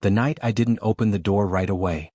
The night I didn't open the door right away.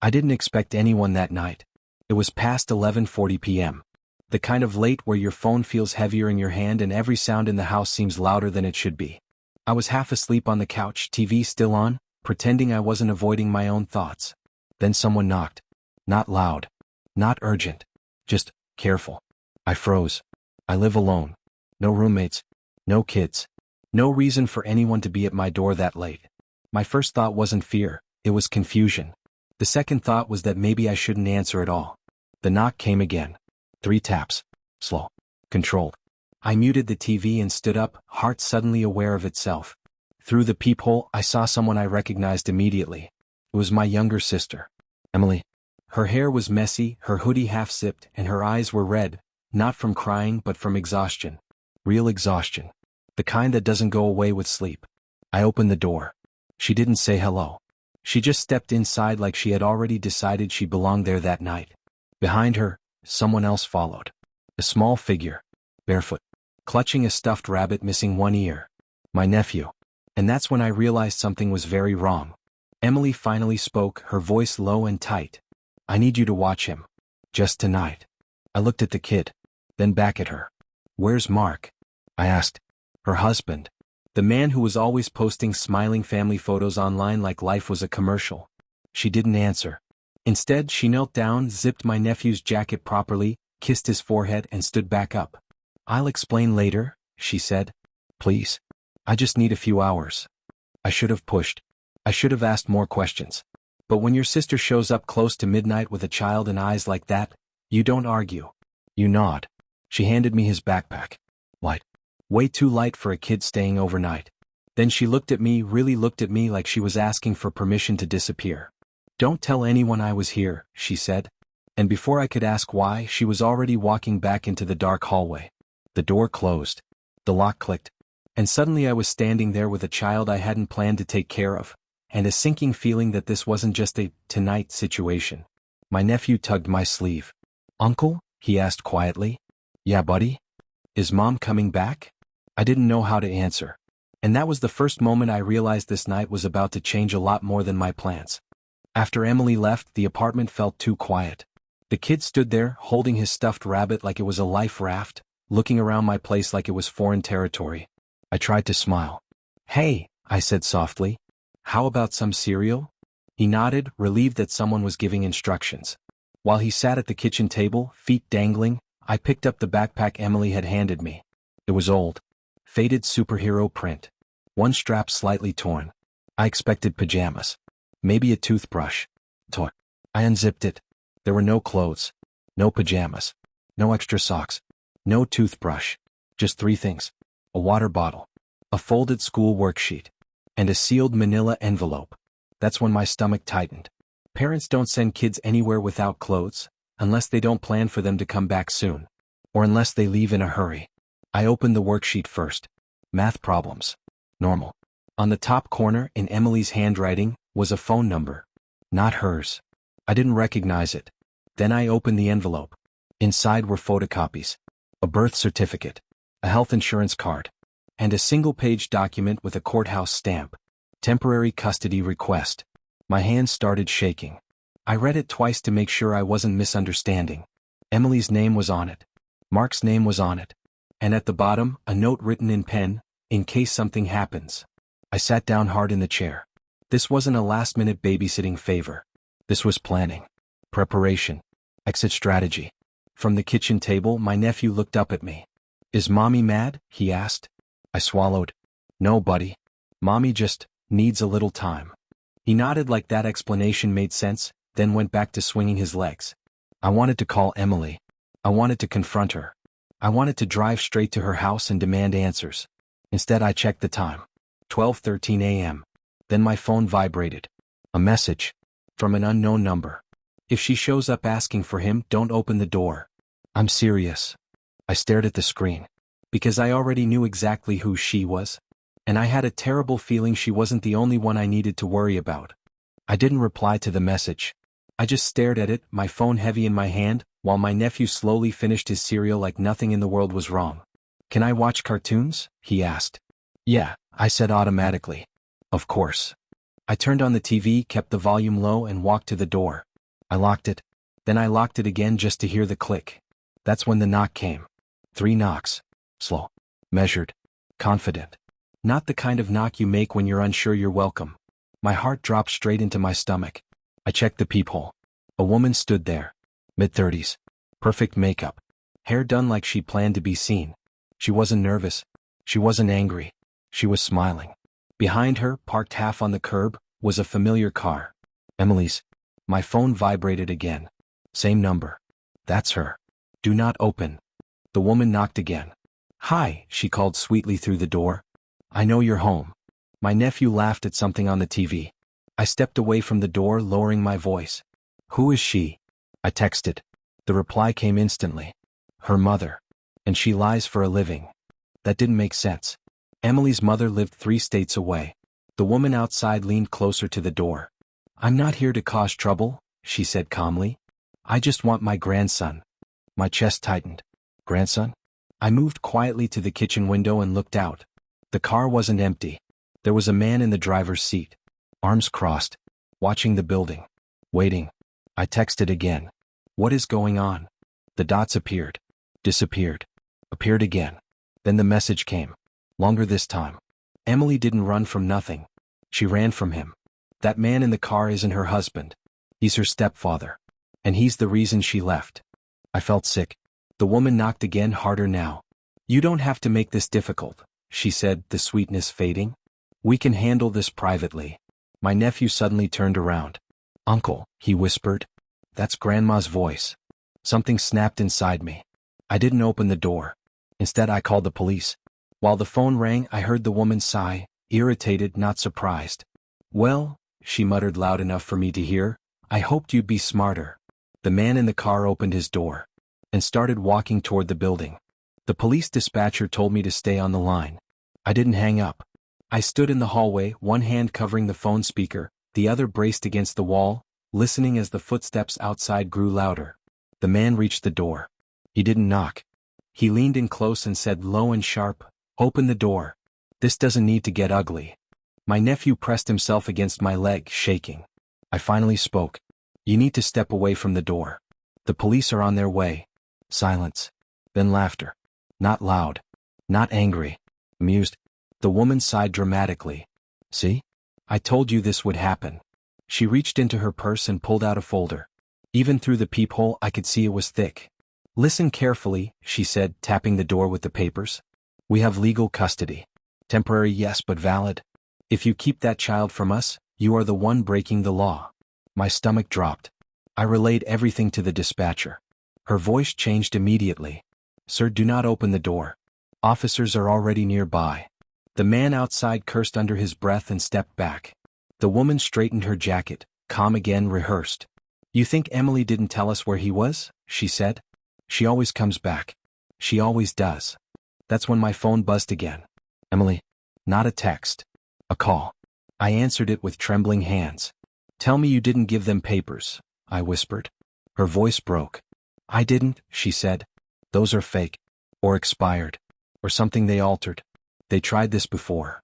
I didn't expect anyone that night. It was past 11:40 p.m. The kind of late where your phone feels heavier in your hand and every sound in the house seems louder than it should be. I was half asleep on the couch, TV still on, pretending I wasn't avoiding my own thoughts. Then someone knocked. Not loud. Not urgent. Just careful. I froze. I live alone. No roommates. No kids. No reason for anyone to be at my door that late. My first thought wasn't fear, it was confusion. The second thought was that maybe I shouldn't answer at all. The knock came again. 3 taps. Slow. Controlled. I muted the TV and stood up, heart suddenly aware of itself. Through the peephole, I saw someone I recognized immediately. It was my younger sister, Emily. Her hair was messy, her hoodie half-zipped, and her eyes were red, not from crying but from exhaustion. Real exhaustion. The kind that doesn't go away with sleep. I opened the door. She didn't say hello. She just stepped inside like she had already decided she belonged there that night. Behind her, someone else followed. A small figure, barefoot, clutching a stuffed rabbit missing one ear. My nephew. And that's when I realized something was very wrong. Emily finally spoke, her voice low and tight. I need you to watch him. Just tonight. I looked at the kid, then back at her. Where's Mark? I asked. Her husband. The man who was always posting smiling family photos online like life was a commercial. She didn't answer. Instead, she knelt down, zipped my nephew's jacket properly, kissed his forehead, and stood back up. I'll explain later, she said. Please. I just need a few hours. I should have pushed. I should have asked more questions. But when your sister shows up close to midnight with a child and eyes like that, you don't argue. You nod. She handed me his backpack. Light. Way too light for a kid staying overnight. Then she looked at me, really looked at me like she was asking for permission to disappear. Don't tell anyone I was here, she said. And before I could ask why, she was already walking back into the dark hallway. The door closed. The lock clicked. And suddenly I was standing there with a child I hadn't planned to take care of, and a sinking feeling that this wasn't just a tonight situation. My nephew tugged my sleeve. Uncle? He asked quietly. Yeah, buddy? Is Mom coming back? I didn't know how to answer. And that was the first moment I realized this night was about to change a lot more than my plans. After Emily left, the apartment felt too quiet. The kid stood there, holding his stuffed rabbit like it was a life raft, looking around my place like it was foreign territory. I tried to smile. Hey, I said softly. How about some cereal? He nodded, relieved that someone was giving instructions. While he sat at the kitchen table, feet dangling, I picked up the backpack Emily had handed me. It was old. Faded superhero print. One strap slightly torn. I expected pajamas. Maybe a toothbrush. Toy. I unzipped it. There were no clothes. No pajamas. No extra socks. No toothbrush. Just 3 things. A water bottle. A folded school worksheet. And a sealed manila envelope. That's when my stomach tightened. Parents don't send kids anywhere without clothes, unless they don't plan for them to come back soon. Or unless they leave in a hurry. I opened the worksheet first. Math problems. Normal. On the top corner, in Emily's handwriting, was a phone number. Not hers. I didn't recognize it. Then I opened the envelope. Inside were photocopies. A birth certificate. A health insurance card. And a single-page document with a courthouse stamp. Temporary custody request. My hands started shaking. I read it twice to make sure I wasn't misunderstanding. Emily's name was on it. Mark's name was on it. And at the bottom, a note written in pen, in case something happens. I sat down hard in the chair. This wasn't a last-minute babysitting favor. This was planning. Preparation. Exit strategy. From the kitchen table, my nephew looked up at me. Is Mommy mad? He asked. I swallowed. No, buddy. Mommy just needs a little time. He nodded like that explanation made sense, then went back to swinging his legs. I wanted to call Emily. I wanted to confront her. I wanted to drive straight to her house and demand answers. Instead, I checked the time. 12:13 a.m. Then my phone vibrated. A message. From an unknown number. If she shows up asking for him, don't open the door. I'm serious. I stared at the screen. Because I already knew exactly who she was. And I had a terrible feeling she wasn't the only one I needed to worry about. I didn't reply to the message. I just stared at it, my phone heavy in my hand, while my nephew slowly finished his cereal like nothing in the world was wrong. Can I watch cartoons? He asked. Yeah, I said automatically. Of course. I turned on the TV, kept the volume low, and walked to the door. I locked it. Then I locked it again just to hear the click. That's when the knock came. 3 knocks. Slow. Measured. Confident. Not the kind of knock you make when you're unsure you're welcome. My heart dropped straight into my stomach. I checked the peephole. A woman stood there. Mid-30s. Perfect makeup. Hair done like she planned to be seen. She wasn't nervous. She wasn't angry. She was smiling. Behind her, parked half on the curb, was a familiar car. Emily's. My phone vibrated again. Same number. That's her. Do not open. The woman knocked again. Hi, she called sweetly through the door. I know you're home. My nephew laughed at something on the TV. I stepped away from the door, lowering my voice. Who is she? I texted. The reply came instantly. Her mother. And she lies for a living. That didn't make sense. Emily's mother lived 3 states away. The woman outside leaned closer to the door. I'm not here to cause trouble, she said calmly. I just want my grandson. My chest tightened. Grandson? I moved quietly to the kitchen window and looked out. The car wasn't empty. There was a man in the driver's seat. Arms crossed. Watching the building. Waiting. I texted again. What is going on? The dots appeared. Disappeared. Appeared again. Then the message came. Longer this time. Emily didn't run from nothing. She ran from him. That man in the car isn't her husband. He's her stepfather. And he's the reason she left. I felt sick. The woman knocked again, harder now. You don't have to make this difficult, she said, the sweetness fading. We can handle this privately. My nephew suddenly turned around. Uncle, he whispered. That's Grandma's voice. Something snapped inside me. I didn't open the door. Instead, I called the police. While the phone rang, I heard the woman sigh, irritated, not surprised. Well, she muttered loud enough for me to hear, I hoped you'd be smarter. The man in the car opened his door and started walking toward the building. The police dispatcher told me to stay on the line. I didn't hang up. I stood in the hallway, one hand covering the phone speaker, the other braced against the wall, listening as the footsteps outside grew louder. The man reached the door. He didn't knock. He leaned in close and said low and sharp, Open the door. This doesn't need to get ugly. My nephew pressed himself against my leg, shaking. I finally spoke. You need to step away from the door. The police are on their way. Silence. Then laughter. Not loud. Not angry. Amused. The woman sighed dramatically. See? I told you this would happen. She reached into her purse and pulled out a folder. Even through the peephole I could see it was thick. Listen carefully, she said, tapping the door with the papers. We have legal custody. Temporary, yes, but valid. If you keep that child from us, you are the one breaking the law. My stomach dropped. I relayed everything to the dispatcher. Her voice changed immediately. Sir, do not open the door. Officers are already nearby. The man outside cursed under his breath and stepped back. The woman straightened her jacket, calm again, rehearsed. You think Emily didn't tell us where he was? She said. She always comes back. She always does. That's when my phone buzzed again. Emily. Not a text. A call. I answered it with trembling hands. Tell me you didn't give them papers, I whispered. Her voice broke. I didn't, she said. Those are fake. Or expired. Or something they altered. They tried this before.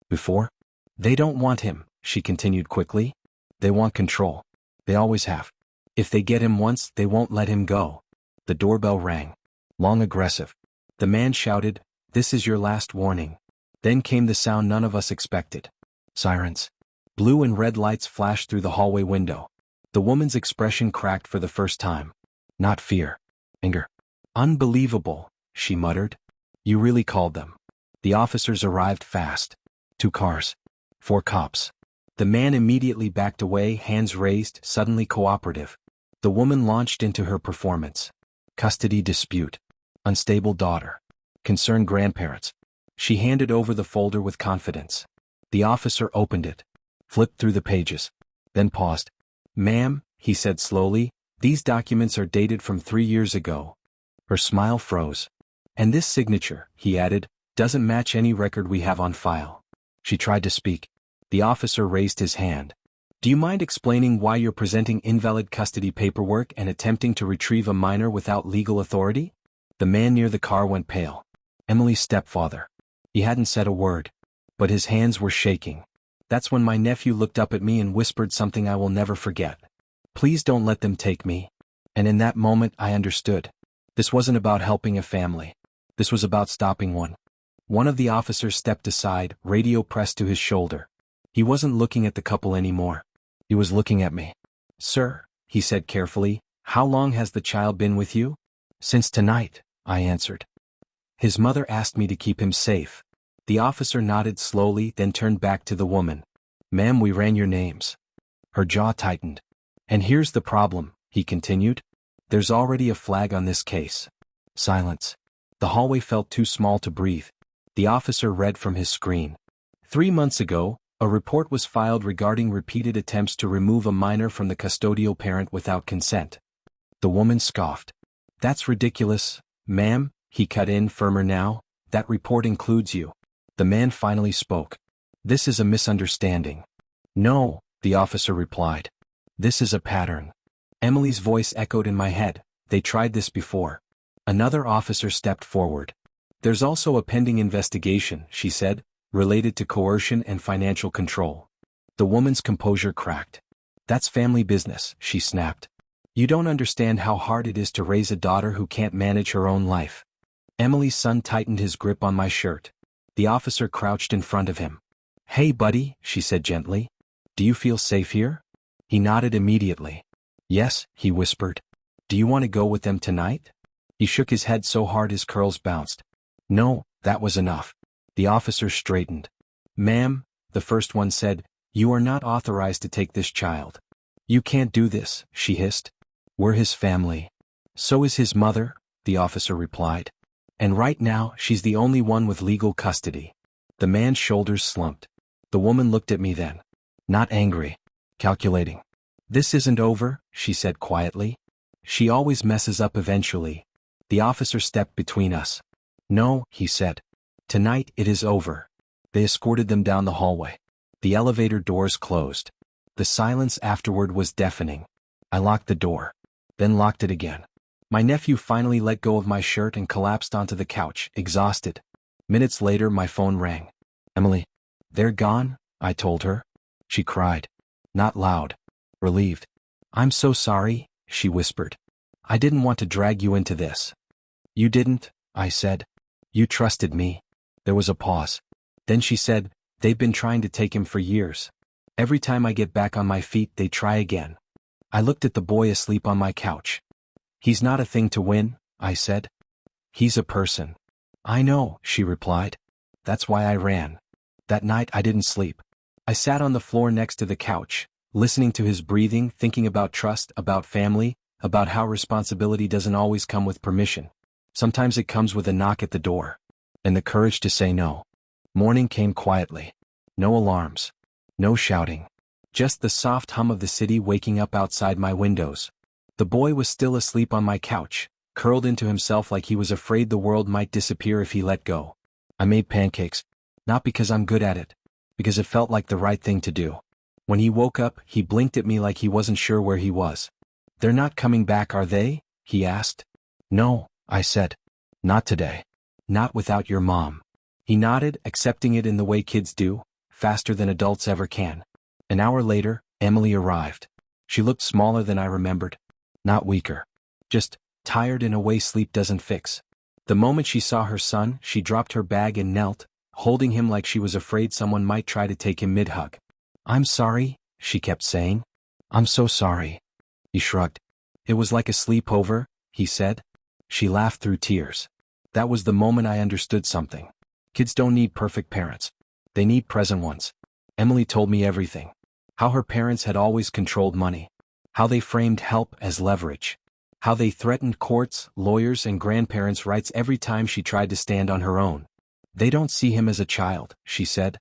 Before? They don't want him, she continued quickly. They want control. They always have. If they get him once, they won't let him go. The doorbell rang. Long, aggressive. The man shouted, This is your last warning. Then came the sound none of us expected. Sirens. Blue and red lights flashed through the hallway window. The woman's expression cracked for the first time. Not fear. Anger. Unbelievable, she muttered. You really called them. The officers arrived fast. 2 cars. 4 cops. The man immediately backed away, hands raised, suddenly cooperative. The woman launched into her performance. Custody dispute. Unstable daughter. Concerned grandparents. She handed over the folder with confidence. The officer opened it. Flipped through the pages. Then paused. Ma'am, he said slowly, these documents are dated from 3 years ago. Her smile froze. And this signature, he added, doesn't match any record we have on file. She tried to speak. The officer raised his hand. Do you mind explaining why you're presenting invalid custody paperwork and attempting to retrieve a minor without legal authority? The man near the car went pale. Emily's stepfather. He hadn't said a word, but his hands were shaking. That's when my nephew looked up at me and whispered something I will never forget. Please don't let them take me. And in that moment I understood. This wasn't about helping a family. This was about stopping one. One of the officers stepped aside, radio pressed to his shoulder. He wasn't looking at the couple anymore. He was looking at me. Sir, he said carefully, how long has the child been with you? Since tonight, I answered. His mother asked me to keep him safe. The officer nodded slowly, then turned back to the woman. Ma'am, we ran your names. Her jaw tightened. And here's the problem, he continued. There's already a flag on this case. Silence. The hallway felt too small to breathe. The officer read from his screen. 3 months ago, a report was filed regarding repeated attempts to remove a minor from the custodial parent without consent. The woman scoffed. That's ridiculous, ma'am, he cut in firmer now. That report includes you. The man finally spoke. This is a misunderstanding. No, the officer replied. This is a pattern. Emily's voice echoed in my head. They tried this before. Another officer stepped forward. There's also a pending investigation, she said, related to coercion and financial control. The woman's composure cracked. That's family business, she snapped. You don't understand how hard it is to raise a daughter who can't manage her own life. Emily's son tightened his grip on my shirt. The officer crouched in front of him. Hey buddy, she said gently. Do you feel safe here? He nodded immediately. Yes, he whispered. Do you want to go with them tonight? He shook his head so hard his curls bounced. No, that was enough. The officer straightened. Ma'am, the first one said, you are not authorized to take this child. You can't do this, she hissed. We're his family. So is his mother, the officer replied. And right now she's the only one with legal custody. The man's shoulders slumped. The woman looked at me then. Not angry. Calculating. This isn't over, she said quietly. She always messes up eventually. The officer stepped between us. No, he said. Tonight it is over. They escorted them down the hallway. The elevator doors closed. The silence afterward was deafening. I locked the door. Then locked it again. My nephew finally let go of my shirt and collapsed onto the couch, exhausted. Minutes later my phone rang. Emily. They're gone, I told her. She cried. Not loud. Relieved. I'm so sorry, she whispered. I didn't want to drag you into this. You didn't, I said. You trusted me. There was a pause. Then she said, they've been trying to take him for years. Every time I get back on my feet they try again. I looked at the boy asleep on my couch. He's not a thing to win, I said. He's a person. I know, she replied. That's why I ran. That night I didn't sleep. I sat on the floor next to the couch, listening to his breathing, thinking about trust, about family, about how responsibility doesn't always come with permission. Sometimes it comes with a knock at the door. And the courage to say no. Morning came quietly. No alarms. No shouting. Just the soft hum of the city waking up outside my windows. The boy was still asleep on my couch, curled into himself like he was afraid the world might disappear if he let go. I made pancakes. Not because I'm good at it. Because it felt like the right thing to do. When he woke up, he blinked at me like he wasn't sure where he was. They're not coming back, are they? He asked. No, I said. Not today. Not without your mom. He nodded, accepting it in the way kids do, faster than adults ever can. An hour later, Emily arrived. She looked smaller than I remembered. Not weaker. Just tired in a way sleep doesn't fix. The moment she saw her son, she dropped her bag and knelt, holding him like she was afraid someone might try to take him mid-hug. I'm sorry, she kept saying. I'm so sorry. He shrugged. It was like a sleepover, he said. She laughed through tears. That was the moment I understood something. Kids don't need perfect parents. They need present ones. Emily told me everything. How her parents had always controlled money. How they framed help as leverage. How they threatened courts, lawyers, and grandparents' rights every time she tried to stand on her own. They don't see him as a child, she said.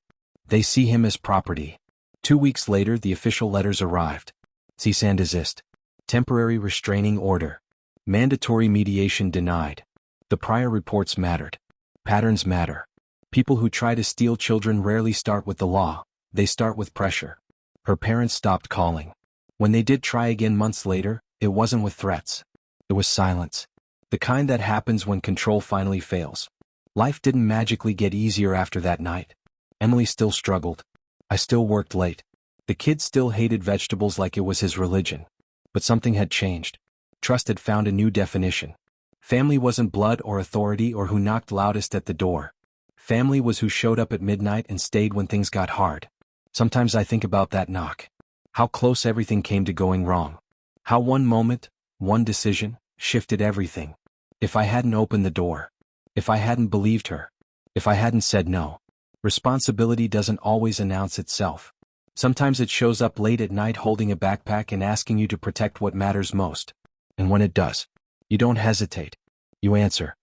They see him as property. 2 weeks later the official letters arrived. Cease and desist. Temporary restraining order. Mandatory mediation denied. The prior reports mattered. Patterns matter. People who try to steal children rarely start with the law, they start with pressure. Her parents stopped calling. When they did try again months later, it wasn't with threats. It was silence. The kind that happens when control finally fails. Life didn't magically get easier after that night. Emily still struggled. I still worked late. The kid still hated vegetables like it was his religion. But something had changed. Trust had found a new definition. Family wasn't blood or authority or who knocked loudest at the door. Family was who showed up at midnight and stayed when things got hard. Sometimes I think about that knock. How close everything came to going wrong. How one moment, one decision, shifted everything. If I hadn't opened the door. If I hadn't believed her. If I hadn't said no. Responsibility doesn't always announce itself. Sometimes it shows up late at night holding a backpack and asking you to protect what matters most. And when it does, you don't hesitate. You answer.